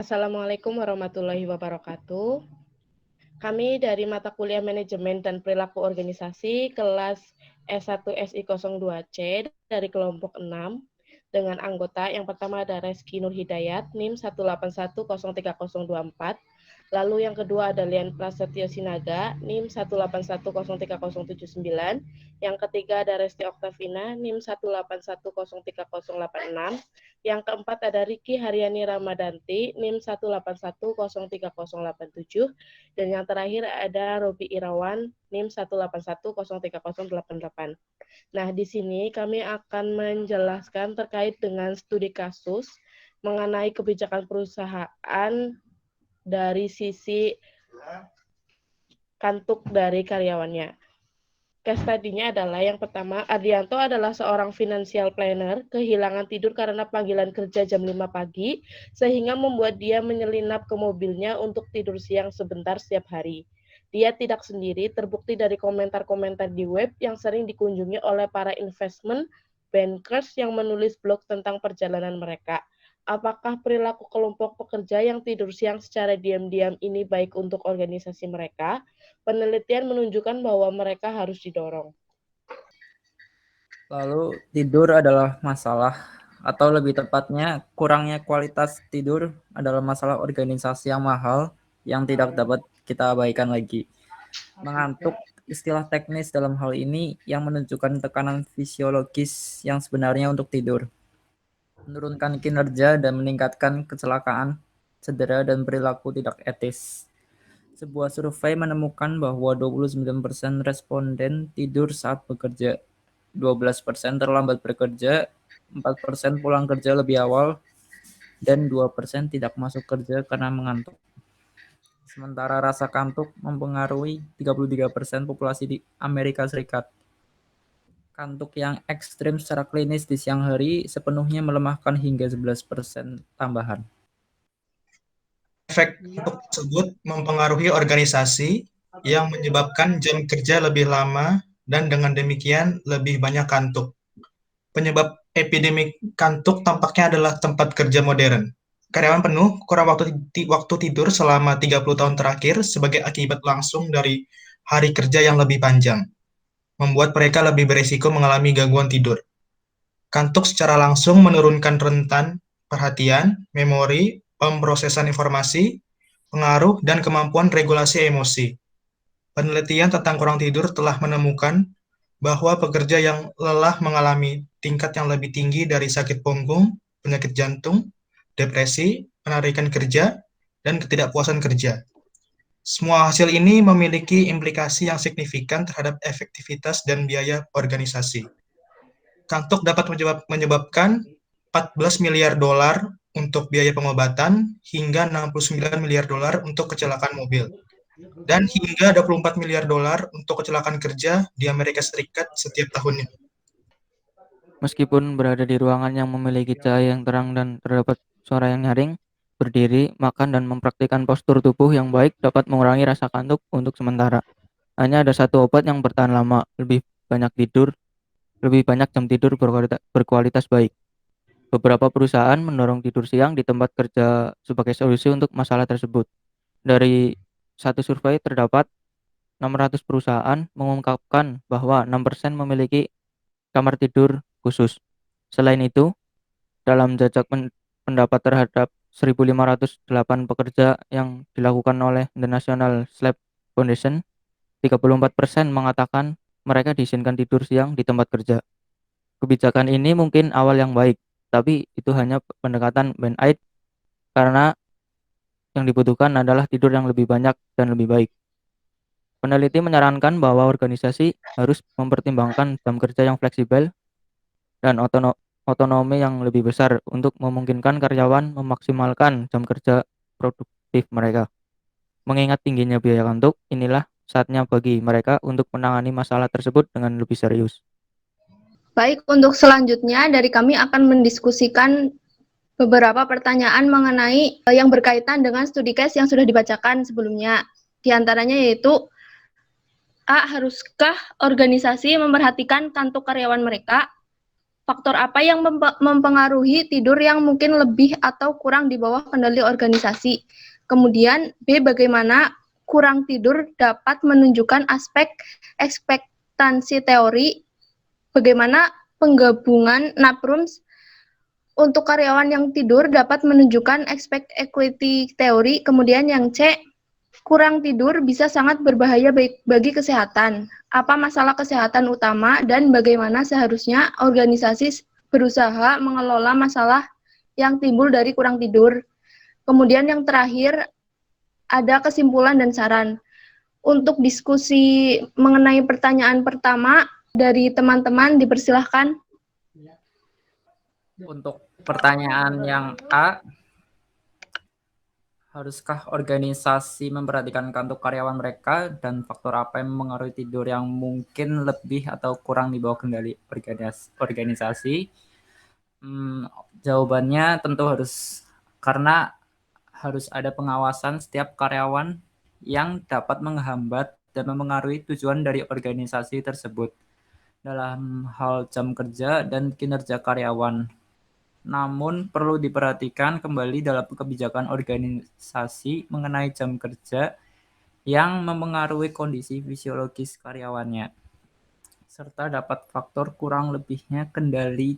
Assalamualaikum warahmatullahi wabarakatuh. Kami dari mata kuliah Manajemen dan Perilaku Organisasi kelas S1 SI02C dari kelompok 6 dengan anggota yang pertama ada Reski Nur Hidayat NIM 1810304. Lalu yang kedua ada Lian Prasetyo Sinaga NIM 1810309. Yang ketiga ada Resti Oktavina NIM 1810306. Yang keempat ada Riki Haryani Ramadanti NIM 1810307. Dan yang terakhir ada Robi Irawan NIM 1810308. Nah, di sini kami akan menjelaskan terkait dengan studi kasus mengenai kebijakan perusahaan dari sisi kantuk dari karyawannya. Case study-nya adalah yang pertama, Ardianto adalah seorang financial planner, kehilangan tidur karena panggilan kerja jam 5 pagi, sehingga membuat dia menyelinap ke mobilnya untuk tidur siang sebentar setiap hari. Dia tidak sendiri, terbukti dari komentar-komentar di web yang sering dikunjungi oleh para investment bankers yang menulis blog tentang perjalanan mereka. Apakah perilaku kelompok pekerja yang tidur siang secara diam-diam ini baik untuk organisasi mereka? Penelitian menunjukkan bahwa mereka harus didorong. Lalu tidur adalah masalah, atau lebih tepatnya kurangnya kualitas tidur adalah masalah organisasi yang mahal yang tidak dapat kita abaikan lagi. Mengantuk, istilah teknis dalam hal ini yang menunjukkan tekanan fisiologis yang sebenarnya untuk tidur, menurunkan kinerja dan meningkatkan kecelakaan, cedera, dan perilaku tidak etis. Sebuah survei menemukan bahwa 29% responden tidur saat bekerja, 12% terlambat bekerja, 4% pulang kerja lebih awal, dan 2% tidak masuk kerja karena mengantuk. Sementara rasa kantuk mempengaruhi 33% populasi di Amerika Serikat. Kantuk yang ekstrim secara klinis di siang hari sepenuhnya melemahkan hingga 11% tambahan. Efek kantuk tersebut mempengaruhi organisasi yang menyebabkan jam kerja lebih lama dan dengan demikian lebih banyak kantuk. Penyebab epidemi kantuk tampaknya adalah tempat kerja modern. Karyawan penuh, kurang waktu tidur selama 30 tahun terakhir sebagai akibat langsung dari hari kerja yang lebih panjang, membuat mereka lebih berisiko mengalami gangguan tidur. Kantuk secara langsung menurunkan rentan perhatian, memori, pemrosesan informasi, pengaruh, dan kemampuan regulasi emosi. Penelitian tentang kurang tidur telah menemukan bahwa pekerja yang lelah mengalami tingkat yang lebih tinggi dari sakit punggung, penyakit jantung, depresi, penarikan kerja, dan ketidakpuasan kerja. Semua hasil ini memiliki implikasi yang signifikan terhadap efektivitas dan biaya organisasi. Kantuk dapat menyebabkan 14 miliar dolar untuk biaya pengobatan hingga 69 miliar dolar untuk kecelakaan mobil, dan hingga 24 miliar dolar untuk kecelakaan kerja di Amerika Serikat setiap tahunnya. Meskipun berada di ruangan yang memiliki cahaya yang terang dan terdapat suara yang nyaring, berdiri, makan, dan mempraktikkan postur tubuh yang baik dapat mengurangi rasa kantuk untuk sementara. Hanya ada satu obat yang bertahan lama, lebih banyak jam tidur berkualitas baik. Beberapa perusahaan mendorong tidur siang di tempat kerja sebagai solusi untuk masalah tersebut. Dari satu survei terdapat 600 perusahaan mengungkapkan bahwa 6% memiliki kamar tidur khusus. Selain itu, dalam jajak pendapat terhadap 1.508 pekerja yang dilakukan oleh The National Sleep Foundation, 34% mengatakan mereka diizinkan tidur siang di tempat kerja. Kebijakan ini mungkin awal yang baik, tapi itu hanya pendekatan band-aid karena yang dibutuhkan adalah tidur yang lebih banyak dan lebih baik. Peneliti menyarankan bahwa organisasi harus mempertimbangkan jam kerja yang fleksibel dan otonomi yang lebih besar untuk memungkinkan karyawan memaksimalkan jam kerja produktif mereka. Mengingat tingginya biaya kantuk, inilah saatnya bagi mereka untuk menangani masalah tersebut dengan lebih serius. Baik, untuk selanjutnya dari kami akan mendiskusikan beberapa pertanyaan mengenai yang berkaitan dengan studi case yang sudah dibacakan sebelumnya. Di antaranya yaitu A. Haruskah organisasi memperhatikan kantuk karyawan mereka? Faktor apa yang mempengaruhi tidur yang mungkin lebih atau kurang di bawah kendali organisasi? Kemudian B, bagaimana kurang tidur dapat menunjukkan aspek ekspektansi teori? Bagaimana penggabungan NAPRUMS untuk karyawan yang tidur dapat menunjukkan expect equity teori? Kemudian yang C, kurang tidur bisa sangat berbahaya bagi kesehatan. Apa masalah kesehatan utama dan bagaimana seharusnya organisasi berusaha mengelola masalah yang timbul dari kurang tidur? Kemudian yang terakhir, ada kesimpulan dan saran. Untuk diskusi mengenai pertanyaan pertama dari teman-teman dipersilahkan. Untuk pertanyaan yang A, haruskah organisasi memperhatikan kantuk karyawan mereka dan faktor apa yang mempengaruhi tidur yang mungkin lebih atau kurang di bawah kendali organisasi? Jawabannya tentu harus, karena harus ada pengawasan setiap karyawan yang dapat menghambat dan mempengaruhi tujuan dari organisasi tersebut dalam hal jam kerja dan kinerja karyawan. Namun perlu diperhatikan kembali dalam kebijakan organisasi mengenai jam kerja yang mempengaruhi kondisi fisiologis karyawannya, serta dapat faktor kurang lebihnya kendali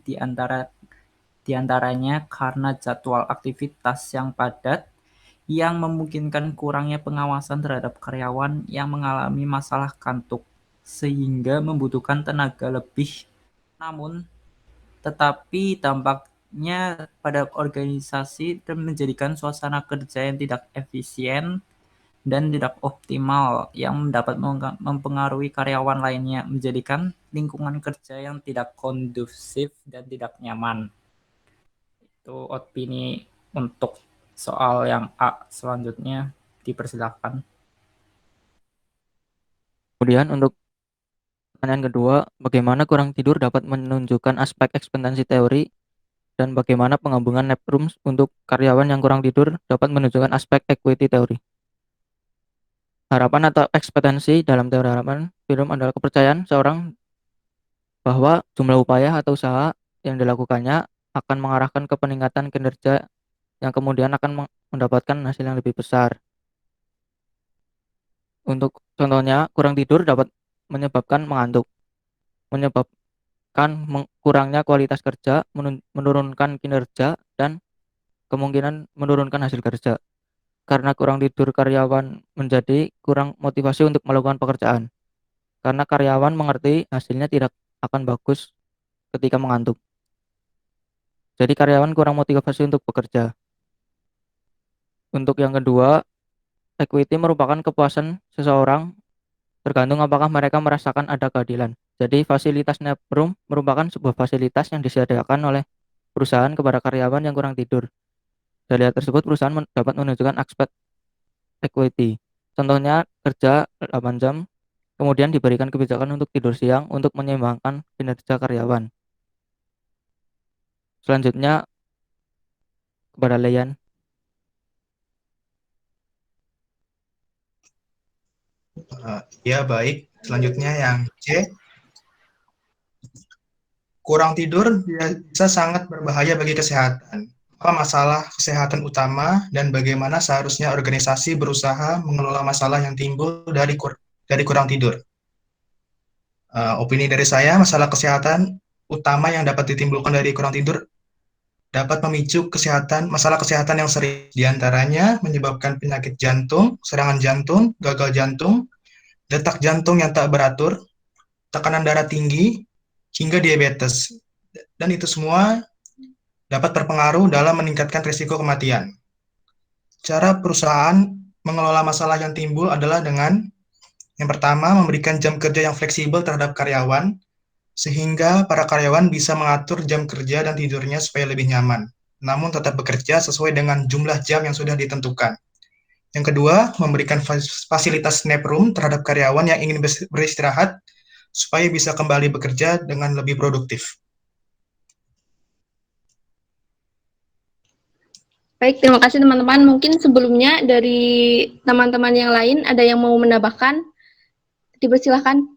diantaranya karena jadwal aktivitas yang padat yang memungkinkan kurangnya pengawasan terhadap karyawan yang mengalami masalah kantuk, sehingga membutuhkan tenaga lebih. Namun, tetapi dampaknya pada organisasi dan menjadikan suasana kerja yang tidak efisien dan tidak optimal yang dapat mempengaruhi karyawan lainnya, menjadikan lingkungan kerja yang tidak kondusif dan tidak nyaman. Itu opini untuk soal yang A. Selanjutnya dipersilakan. Kemudian untuk pertanyaan kedua, bagaimana kurang tidur dapat menunjukkan aspek ekspektansi teori dan bagaimana penggabungan NAPRUMS untuk karyawan yang kurang tidur dapat menunjukkan aspek equity teori. Harapan atau ekspektansi dalam teori harapan film adalah kepercayaan seorang bahwa jumlah upaya atau usaha yang dilakukannya akan mengarahkan ke peningkatan kinerja yang kemudian akan mendapatkan hasil yang lebih besar. Untuk contohnya, kurang tidur dapat menyebabkan mengantuk, menyebabkan kurangnya kualitas kerja, menurunkan kinerja, dan kemungkinan menurunkan hasil kerja. Karena kurang tidur, karyawan menjadi kurang motivasi untuk melakukan pekerjaan. Karena karyawan mengerti hasilnya tidak akan bagus ketika mengantuk. Jadi karyawan kurang motivasi untuk bekerja. Untuk yang kedua, equity merupakan kepuasan seseorang tergantung apakah mereka merasakan ada keadilan. Jadi fasilitas NAPRUM merupakan sebuah fasilitas yang disediakan oleh perusahaan kepada karyawan yang kurang tidur. Dari hal tersebut, perusahaan dapat menunjukkan aspek equity. Contohnya kerja 8 jam, kemudian diberikan kebijakan untuk tidur siang untuk menyeimbangkan kinerja karyawan. Selanjutnya kepada Leyan. Ya, baik. Selanjutnya yang C. Kurang tidur bisa sangat berbahaya bagi kesehatan. Apa masalah kesehatan utama dan bagaimana seharusnya organisasi berusaha mengelola masalah yang timbul dari kurang tidur? Opini dari saya, masalah kesehatan utama yang dapat ditimbulkan dari kurang tidur dapat memicu masalah kesehatan yang sering. Di antaranya menyebabkan penyakit jantung, serangan jantung, gagal jantung, detak jantung yang tak beratur, tekanan darah tinggi, hingga diabetes. Dan itu semua dapat berpengaruh dalam meningkatkan risiko kematian. Cara perusahaan mengelola masalah yang timbul adalah dengan yang pertama, memberikan jam kerja yang fleksibel terhadap karyawan, sehingga para karyawan bisa mengatur jam kerja dan tidurnya supaya lebih nyaman, namun tetap bekerja sesuai dengan jumlah jam yang sudah ditentukan. Yang kedua, memberikan fasilitas nap room terhadap karyawan yang ingin beristirahat, supaya bisa kembali bekerja dengan lebih produktif. Baik, terima kasih teman-teman. Mungkin sebelumnya dari teman-teman yang lain ada yang mau menambahkan? Dipersilahkan.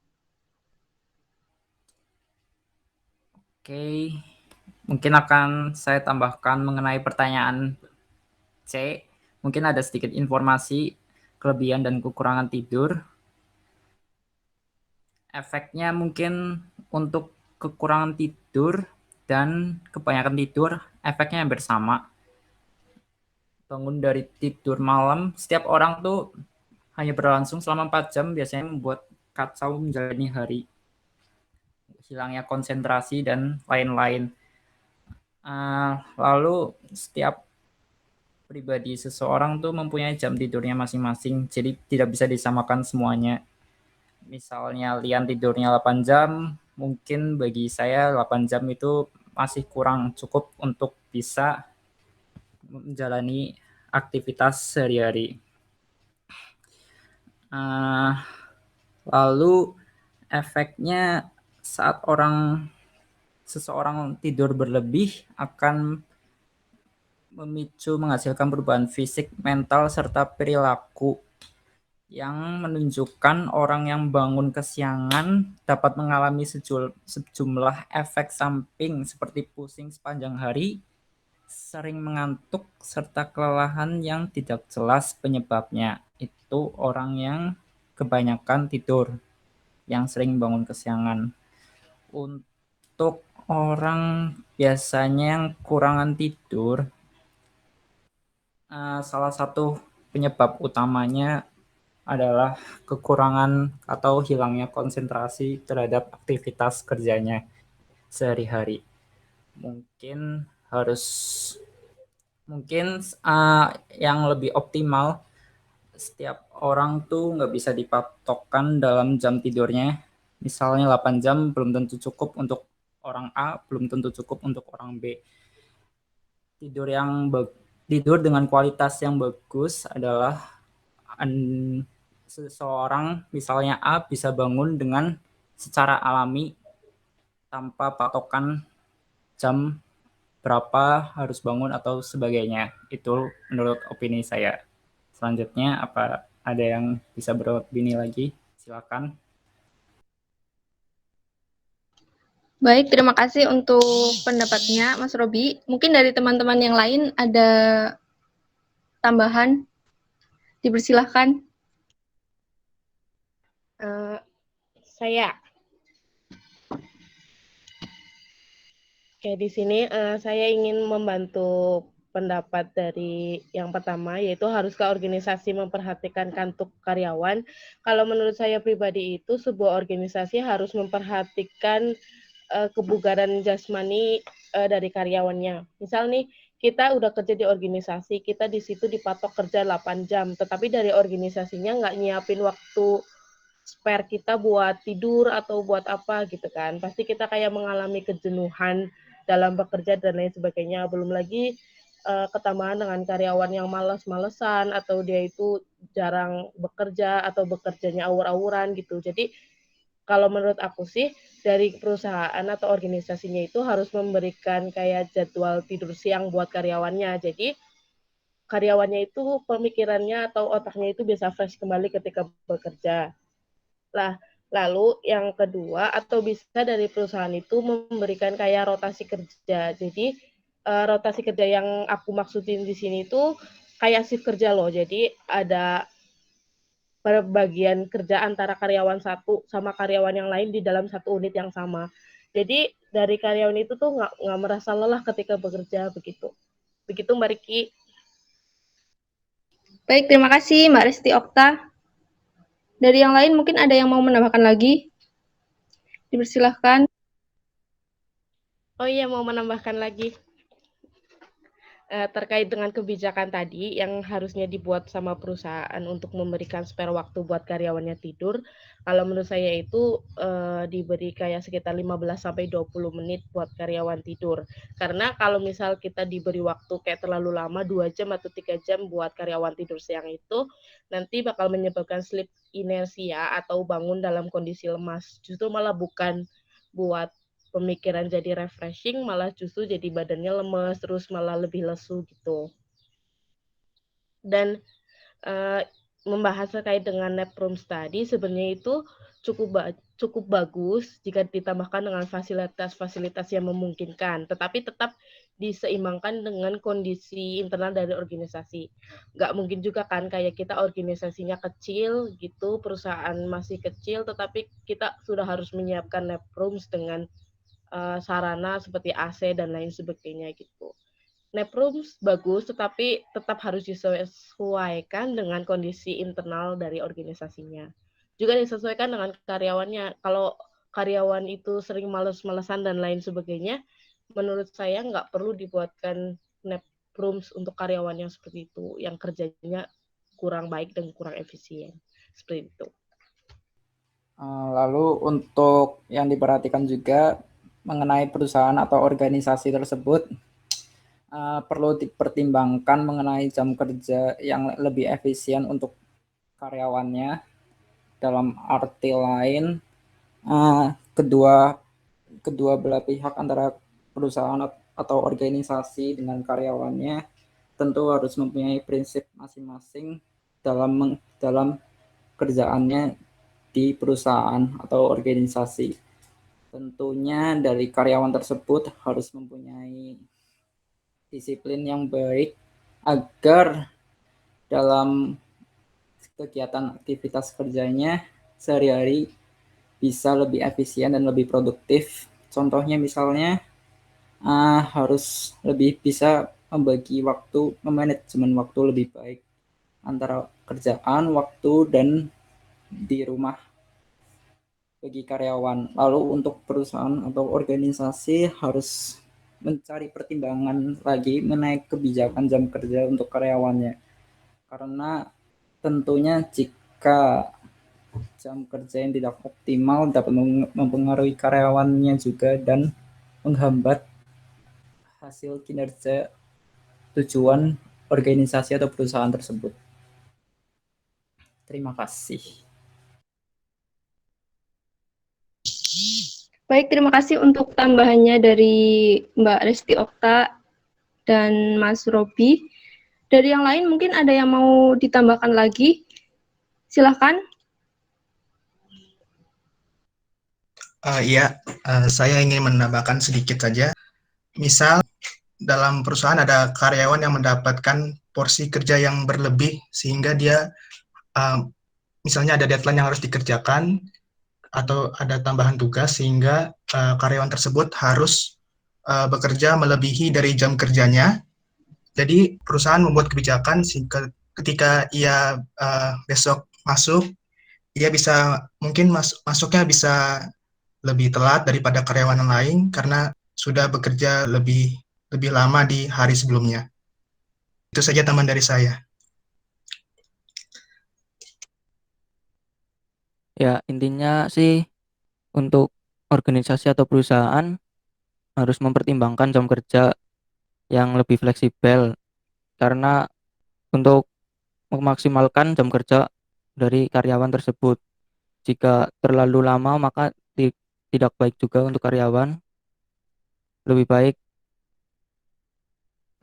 Oke, mungkin akan saya tambahkan mengenai pertanyaan C. Mungkin ada sedikit informasi kelebihan dan kekurangan tidur. Efeknya mungkin untuk kekurangan tidur dan kebanyakan tidur, efeknya yang bersama. Bangun dari tidur malam, setiap orang tuh hanya berlangsung selama 4 jam, biasanya membuat kacau menjalani hari. Hilangnya konsentrasi dan lain-lain. Lalu setiap pribadi seseorang tuh mempunyai jam tidurnya masing-masing, jadi tidak bisa disamakan semuanya. Misalnya Lian tidurnya 8 jam, mungkin bagi saya 8 jam itu masih kurang cukup untuk bisa menjalani aktivitas sehari-hari. Lalu efeknya saat seseorang tidur berlebih akan memicu menghasilkan perubahan fisik, mental, serta perilaku yang menunjukkan orang yang bangun kesiangan dapat mengalami sejumlah efek samping seperti pusing sepanjang hari, sering mengantuk, serta kelelahan yang tidak jelas penyebabnya. Itu orang yang kebanyakan tidur, yang sering bangun kesiangan. Untuk orang biasanya yang kurangan tidur, salah satu penyebab utamanya adalah kekurangan atau hilangnya konsentrasi terhadap aktivitas kerjanya sehari-hari. Mungkin yang lebih optimal, setiap orang tuh nggak bisa dipatokkan dalam jam tidurnya. Misalnya 8 jam belum tentu cukup untuk orang A, belum tentu cukup untuk orang B. Tidur dengan kualitas yang bagus adalah seseorang misalnya A bisa bangun dengan secara alami tanpa patokan jam berapa harus bangun atau sebagainya. Itu menurut opini saya. Selanjutnya apa ada yang bisa beropini lagi? Silakan. Baik, terima kasih untuk pendapatnya, Mas Robi. Mungkin dari teman-teman yang lain ada tambahan? Dipersilahkan. Saya. Oke, di sini saya ingin membantu pendapat dari yang pertama, yaitu haruskah organisasi memperhatikan kantuk karyawan. Kalau menurut saya pribadi itu sebuah organisasi harus memperhatikan kebugaran jasmani dari karyawannya. Misal nih, kita udah kerja di organisasi, kita di situ dipatok kerja 8 jam, tetapi dari organisasinya nggak nyiapin waktu spare kita buat tidur atau buat apa gitu kan. Pasti kita kayak mengalami kejenuhan dalam bekerja dan lain sebagainya. Belum lagi ketambahan dengan karyawan yang malas-malesan atau dia itu jarang bekerja atau bekerjanya awur-awuran gitu. Jadi kalau menurut aku sih dari perusahaan atau organisasinya itu harus memberikan kayak jadwal tidur siang buat karyawannya. Jadi karyawannya itu pemikirannya atau otaknya itu bisa fresh kembali ketika bekerja. Lalu yang kedua atau bisa dari perusahaan itu memberikan kayak rotasi kerja. Jadi rotasi kerja yang aku maksudin di sini itu kayak shift kerja loh. Jadi ada perbagian kerja antara karyawan satu sama karyawan yang lain di dalam satu unit yang sama. Jadi dari karyawan itu tuh nggak merasa lelah ketika bekerja begitu. Begitu Mbak Riki. Baik, terima kasih Mbak Resti Okta. Dari yang lain mungkin ada yang mau menambahkan lagi? Dipersilahkan. Oh iya, mau menambahkan lagi. Terkait dengan kebijakan tadi yang harusnya dibuat sama perusahaan untuk memberikan spare waktu buat karyawannya tidur, kalau menurut saya itu diberi kayak sekitar 15-20 menit buat karyawan tidur. Karena kalau misal kita diberi waktu kayak terlalu lama 2 jam atau 3 jam buat karyawan tidur siang itu, nanti bakal menyebabkan sleep inersia atau bangun dalam kondisi lemas. Justru malah bukan buat pemikiran jadi refreshing, malah justru jadi badannya lemes, terus malah lebih lesu gitu. Dan membahas terkait dengan NEPRUMS tadi, sebenarnya itu cukup bagus jika ditambahkan dengan fasilitas-fasilitas yang memungkinkan, tetapi tetap diseimbangkan dengan kondisi internal dari organisasi. Nggak mungkin juga kan kayak kita organisasinya kecil gitu, perusahaan masih kecil, tetapi kita sudah harus menyiapkan NEPRUMS dengan sarana seperti AC dan lain sebagainya gitu. NEPRUMS bagus, tetapi tetap harus disesuaikan dengan kondisi internal dari organisasinya. Juga disesuaikan dengan karyawannya. Kalau karyawan itu sering males-malesan dan lain sebagainya, menurut saya nggak perlu dibuatkan NEPRUMS untuk karyawan yang seperti itu, yang kerjanya kurang baik dan kurang efisien. Seperti itu. Lalu untuk yang diperhatikan juga mengenai perusahaan atau organisasi tersebut, perlu dipertimbangkan mengenai jam kerja yang lebih efisien untuk karyawannya. Dalam arti lain, kedua belah pihak antara perusahaan atau organisasi dengan karyawannya tentu harus mempunyai prinsip masing-masing dalam kerjaannya di perusahaan atau organisasi. Tentunya dari karyawan tersebut harus mempunyai disiplin yang baik agar dalam kegiatan aktivitas kerjanya sehari-hari bisa lebih efisien dan lebih produktif. Contohnya misalnya harus lebih bisa membagi waktu, memanajemen waktu lebih baik antara kerjaan, waktu, dan di rumah bagi karyawan. Lalu untuk perusahaan atau organisasi harus mencari pertimbangan lagi mengenai kebijakan jam kerja untuk karyawannya. Karena tentunya jika jam kerja yang tidak optimal dapat mempengaruhi karyawannya juga dan menghambat hasil kinerja tujuan organisasi atau perusahaan tersebut. Terima kasih. Baik, terima kasih untuk tambahannya dari Mbak Resti Okta dan Mas Robi. Dari yang lain mungkin ada yang mau ditambahkan lagi? Silahkan. Iya, saya ingin menambahkan sedikit saja. Misal dalam perusahaan ada karyawan yang mendapatkan porsi kerja yang berlebih sehingga dia misalnya ada deadline yang harus dikerjakan atau ada tambahan tugas sehingga karyawan tersebut harus bekerja melebihi dari jam kerjanya. Jadi perusahaan membuat kebijakan ketika ia besok masuk, ia bisa mungkin masuknya bisa lebih telat daripada karyawan yang lain karena sudah bekerja lebih lama di hari sebelumnya. Itu saja tambahan dari saya. Ya, intinya sih untuk organisasi atau perusahaan harus mempertimbangkan jam kerja yang lebih fleksibel karena untuk memaksimalkan jam kerja dari karyawan tersebut. Jika terlalu lama maka tidak baik juga untuk karyawan. Lebih baik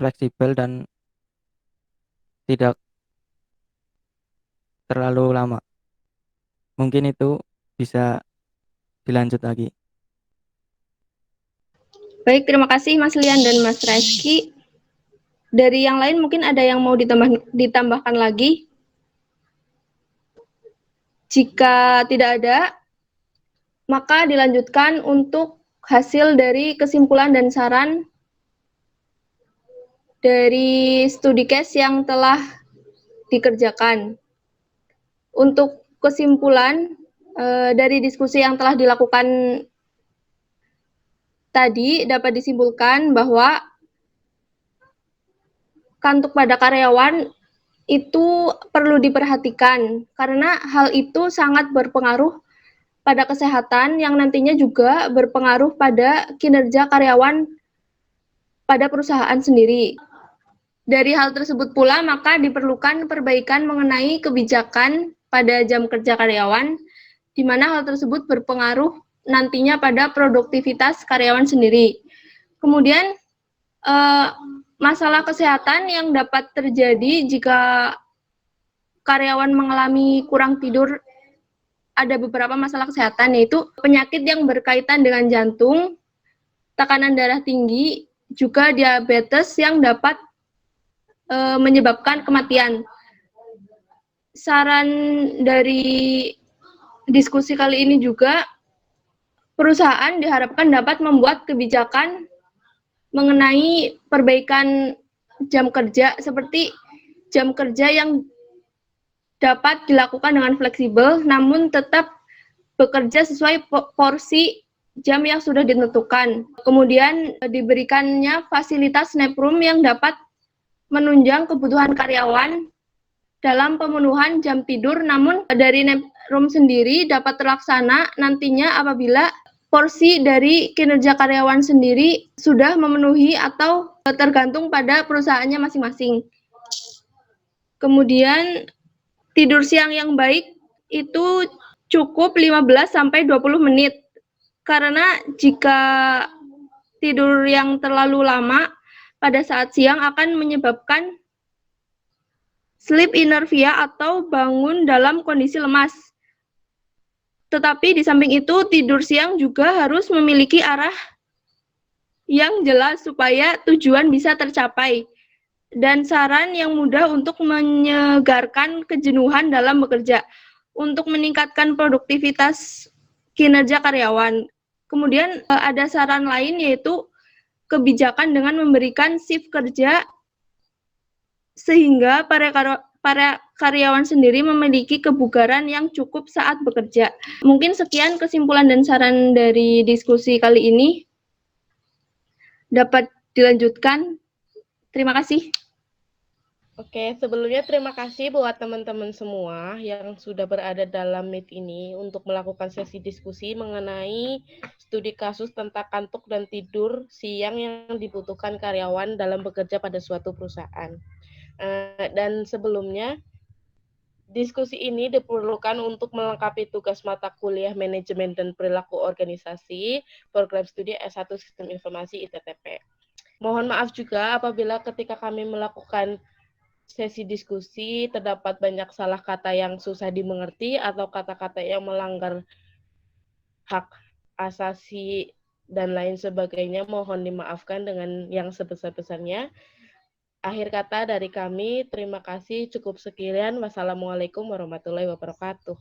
fleksibel dan tidak terlalu lama. Mungkin itu bisa dilanjut lagi. Baik, terima kasih Mas Lian dan Mas Reski. Dari yang lain mungkin ada yang mau ditambahkan lagi? Jika tidak ada, maka dilanjutkan untuk hasil dari kesimpulan dan saran dari studi case yang telah dikerjakan. Untuk kesimpulan dari diskusi yang telah dilakukan tadi dapat disimpulkan bahwa kantuk pada karyawan itu perlu diperhatikan karena hal itu sangat berpengaruh pada kesehatan yang nantinya juga berpengaruh pada kinerja karyawan pada perusahaan sendiri. Dari hal tersebut pula maka diperlukan perbaikan mengenai kebijakan pada jam kerja karyawan, di mana hal tersebut berpengaruh nantinya pada produktivitas karyawan sendiri. Kemudian masalah kesehatan yang dapat terjadi jika karyawan mengalami kurang tidur, ada beberapa masalah kesehatan, yaitu penyakit yang berkaitan dengan jantung, tekanan darah tinggi, juga diabetes yang dapat menyebabkan kematian. Saran dari diskusi kali ini juga, perusahaan diharapkan dapat membuat kebijakan mengenai perbaikan jam kerja, seperti jam kerja yang dapat dilakukan dengan fleksibel, namun tetap bekerja sesuai porsi jam yang sudah ditentukan. Kemudian diberikannya fasilitas nap room yang dapat menunjang kebutuhan karyawan dalam pemenuhan jam tidur, namun dari nap room sendiri dapat terlaksana nantinya apabila porsi dari kinerja karyawan sendiri sudah memenuhi atau tergantung pada perusahaannya masing-masing. Kemudian tidur siang yang baik itu cukup 15-20 menit. Karena jika tidur yang terlalu lama pada saat siang akan menyebabkan sleep inertia atau bangun dalam kondisi lemas. Tetapi di samping itu, tidur siang juga harus memiliki arah yang jelas supaya tujuan bisa tercapai. Dan saran yang mudah untuk menyegarkan kejenuhan dalam bekerja, untuk meningkatkan produktivitas kinerja karyawan. Kemudian ada saran lain, yaitu kebijakan dengan memberikan shift kerja sehingga para karyawan sendiri memiliki kebugaran yang cukup saat bekerja. Mungkin sekian kesimpulan dan saran dari diskusi kali ini. Dapat dilanjutkan. Terima kasih. Oke, sebelumnya terima kasih buat teman-teman semua yang sudah berada dalam Meet ini untuk melakukan sesi diskusi mengenai studi kasus tentang kantuk dan tidur siang yang dibutuhkan karyawan dalam bekerja pada suatu perusahaan. Dan sebelumnya, diskusi ini diperlukan untuk melengkapi tugas mata kuliah Manajemen dan Perilaku Organisasi, program studi S1 Sistem Informasi ITTP. Mohon maaf juga apabila ketika kami melakukan sesi diskusi terdapat banyak salah kata yang susah dimengerti atau kata-kata yang melanggar hak asasi dan lain sebagainya. Mohon dimaafkan dengan yang sebesar-besarnya. Akhir kata dari kami, terima kasih, cukup sekian. Wassalamualaikum warahmatullahi wabarakatuh.